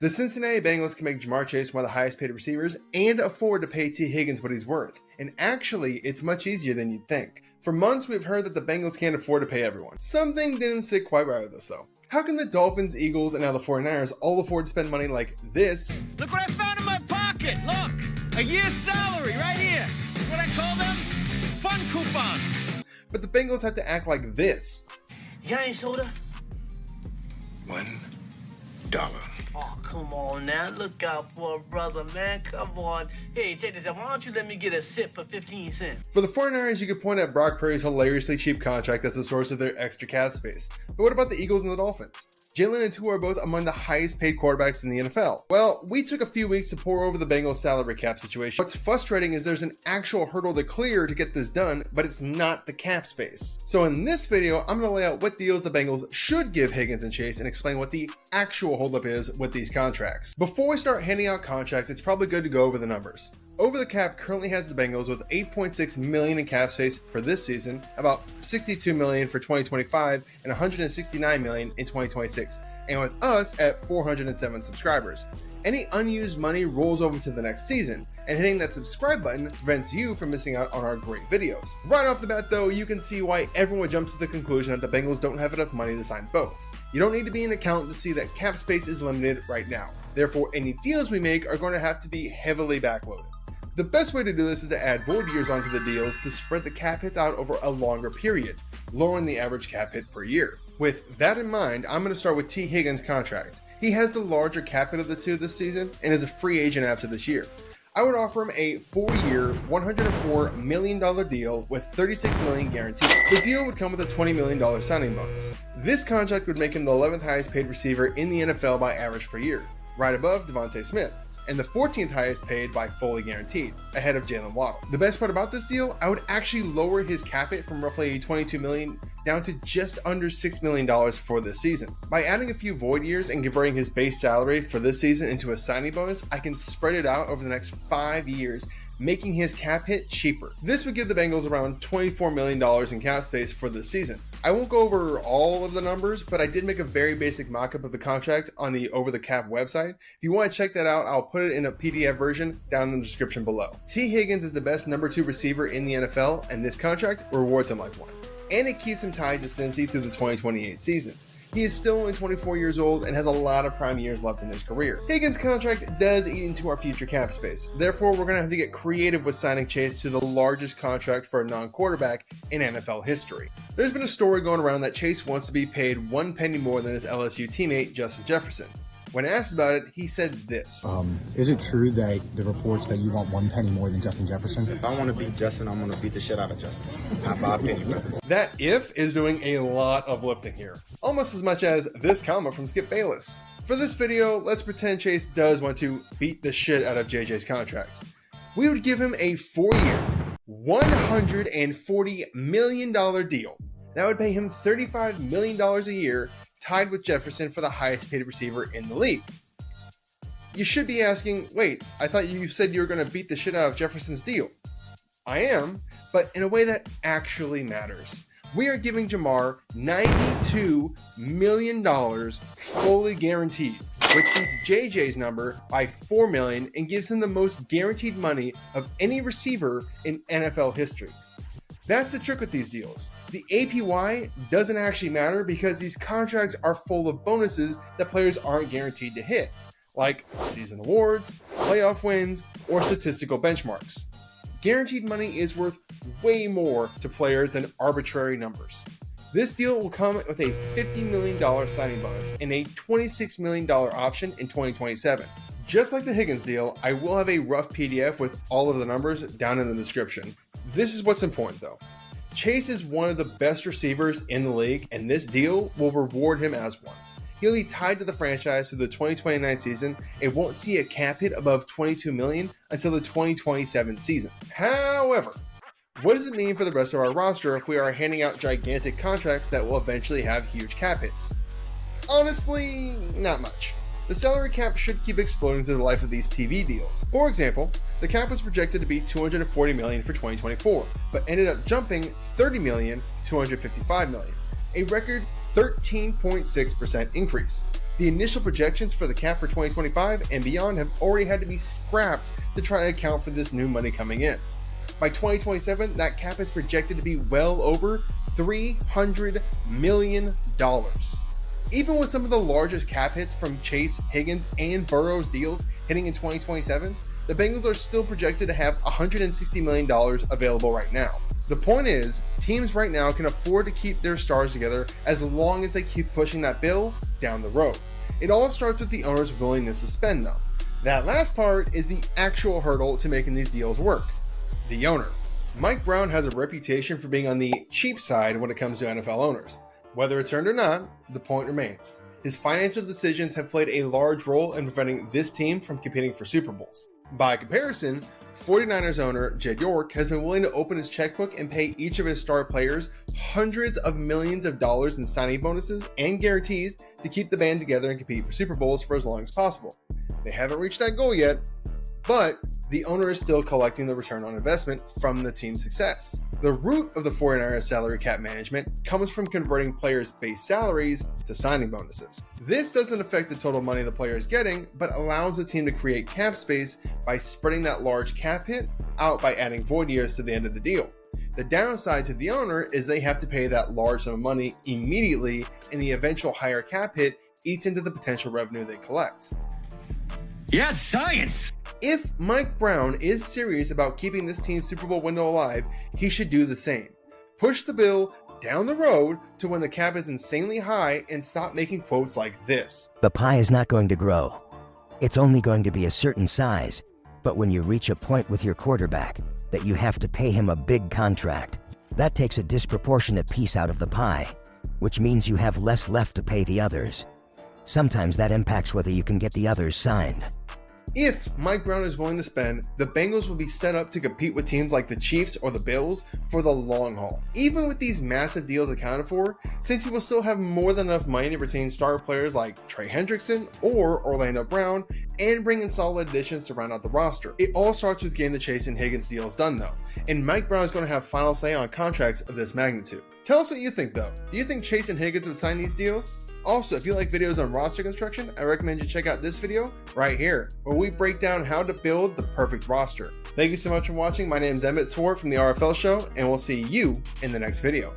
The Cincinnati Bengals can make Jamarr Chase one of the highest paid receivers and afford to pay T. Higgins what he's worth. And actually, it's much easier than you'd think. For months, we've heard that the Bengals can't afford to pay everyone. Something didn't sit quite right with us though. How can the Dolphins, Eagles, and now the 49ers all afford to spend money like this? Look what I found in my pocket! Look! A year's salary right here! What I call them? Fun coupons! But the Bengals have to act like this. You got any soda? $1. Oh, come on now. Look out for a brother, man. Come on. Hey, check this out. Why don't you let me get a sip for 15 cents? For the 49ers, you could point at Brock Purdy's hilariously cheap contract as the source of their extra cap space. But what about the Eagles and the Dolphins? Jalen and Tua are both among the highest paid quarterbacks in the NFL. Well, we took a few weeks to pour over the Bengals salary cap situation. What's frustrating is there's an actual hurdle to clear to get this done, but it's not the cap space. So in this video, I'm going to lay out what deals the Bengals should give Higgins and Chase and explain what the actual holdup is with these contracts. Before we start handing out contracts, it's probably good to go over the numbers. Over the Cap currently has the Bengals with $8.6 million in cap space for this season, about $62 million for 2025, and $169 million in 2026, and with us at 407 subscribers. Any unused money rolls over to the next season, and hitting that subscribe button prevents you from missing out on our great videos. Right off the bat though, you can see why everyone jumps to the conclusion that the Bengals don't have enough money to sign both. You don't need to be an accountant to see that cap space is limited right now. Therefore, any deals we make are going to have to be heavily backloaded. The best way to do this is to add void years onto the deals to spread the cap hits out over a longer period, lowering the average cap hit per year. With that in mind, I'm going to start with T. Higgins' contract. He has the larger cap hit of the two this season and is a free agent after this year. I would offer him a 4-year, $104 million deal with $36 million guaranteed. The deal would come with a $20 million signing bonus. This contract would make him the 11th highest paid receiver in the NFL by average per year, right above Devontae Smith, and the 14th highest paid by fully guaranteed, ahead of Jalen Waddle. The best part about this deal, I would actually lower his cap hit from roughly $22 million down to just under $6 million for this season. By adding a few void years and converting his base salary for this season into a signing bonus, I can spread it out over the next 5 years, making his cap hit cheaper. This would give the Bengals around $24 million in cap space for this season. I won't go over all of the numbers, but I did make a very basic mock-up of the contract on the Over the Cap website. If you want to check that out, I'll put it in a PDF version down in the description below. T. Higgins is the best number 2 receiver in the NFL, and this contract rewards him like one. And it keeps him tied to Cincy through the 2028 season. He is still only 24 years old and has a lot of prime years left in his career. Higgins' contract does eat into our future cap space. Therefore, we're going to have to get creative with signing Chase to the largest contract for a non-quarterback in NFL history. There's been a story going around that Chase wants to be paid 1 penny more than his LSU teammate, Justin Jefferson. When asked about it, he said this. Is it true that the reports that you want 1 penny more than Justin Jefferson? If I want to beat Justin, I'm going to beat the shit out of Justin. Not by a penny, brother. That if is doing a lot of lifting here. Almost as much as this comment from Skip Bayless. For this video, let's pretend Chase does want to beat the shit out of JJ's contract. We would give him a 4-year, $140 million deal. That would pay him $35 million a year, tied with Jefferson for the highest paid receiver in the league. You should be asking, wait, I thought you said you were going to beat the shit out of Jefferson's deal. I am, but in a way that actually matters. We are giving Jamarr $92 million fully guaranteed, which beats JJ's number by $4 million and gives him the most guaranteed money of any receiver in NFL history. That's the trick with these deals. The APY doesn't actually matter because these contracts are full of bonuses that players aren't guaranteed to hit, like season awards, playoff wins, or statistical benchmarks. Guaranteed money is worth way more to players than arbitrary numbers. This deal will come with a $50 million signing bonus and a $26 million option in 2027. Just like the Higgins deal, I will have a rough PDF with all of the numbers down in the description. This is what's important though. Chase is one of the best receivers in the league, and this deal will reward him as one. He'll be tied to the franchise through the 2029 season and won't see a cap hit above $22 million until the 2027 season. However, what does it mean for the rest of our roster if we are handing out gigantic contracts that will eventually have huge cap hits? Honestly, not much. The salary cap should keep exploding through the life of these TV deals. For example, the cap was projected to be $240 million for 2024, but ended up jumping $30 million to $255 million, a record 13.6% increase. The initial projections for the cap for 2025 and beyond have already had to be scrapped to try to account for this new money coming in. By 2027, that cap is projected to be well over $300 million. Even with some of the largest cap hits from Chase, Higgins, and Burrow's deals hitting in 2027, the Bengals are still projected to have $160 million available right now. The point is, teams right now can afford to keep their stars together as long as they keep pushing that bill down the road. It all starts with the owner's willingness to spend though. That last part is the actual hurdle to making these deals work: the owner. Mike Brown has a reputation for being on the cheap side when it comes to NFL owners. Whether it's earned or not, the point remains. His financial decisions have played a large role in preventing this team from competing for Super Bowls. By comparison, 49ers owner Jed York has been willing to open his checkbook and pay each of his star players hundreds of millions of dollars in signing bonuses and guarantees to keep the band together and compete for Super Bowls for as long as possible. They haven't reached that goal yet, but the owner is still collecting the return on investment from the team's success. The root of the 49ers salary cap management comes from converting players' base salaries to signing bonuses. This doesn't affect the total money the player is getting, but allows the team to create cap space by spreading that large cap hit out by adding void years to the end of the deal. The downside to the owner is they have to pay that large sum of money immediately, and the eventual higher cap hit eats into the potential revenue they collect. Yes, science! If Mike Brown is serious about keeping this team's Super Bowl window alive, he should do the same. Push the bill down the road to when the cap is insanely high and stop making quotes like this: "The pie is not going to grow. It's only going to be a certain size. But when you reach a point with your quarterback that you have to pay him a big contract, that takes a disproportionate piece out of the pie, which means you have less left to pay the others. Sometimes that impacts whether you can get the others signed." If Mike Brown is willing to spend, the Bengals will be set up to compete with teams like the Chiefs or the Bills for the long haul. Even with these massive deals accounted for, since he will still have more than enough money to retain star players like Trey Hendrickson or Orlando Brown and bring in solid additions to round out the roster. It all starts with getting the Chase and Higgins deals done though, and Mike Brown is going to have final say on contracts of this magnitude. Tell us what you think though. Do you think Chase and Higgins would sign these deals? Also, if you like videos on roster construction, I recommend you check out this video right here, where we break down how to build the perfect roster. Thank you so much for watching. My name is Emmett Swart from the RFL Show, and we'll see you in the next video.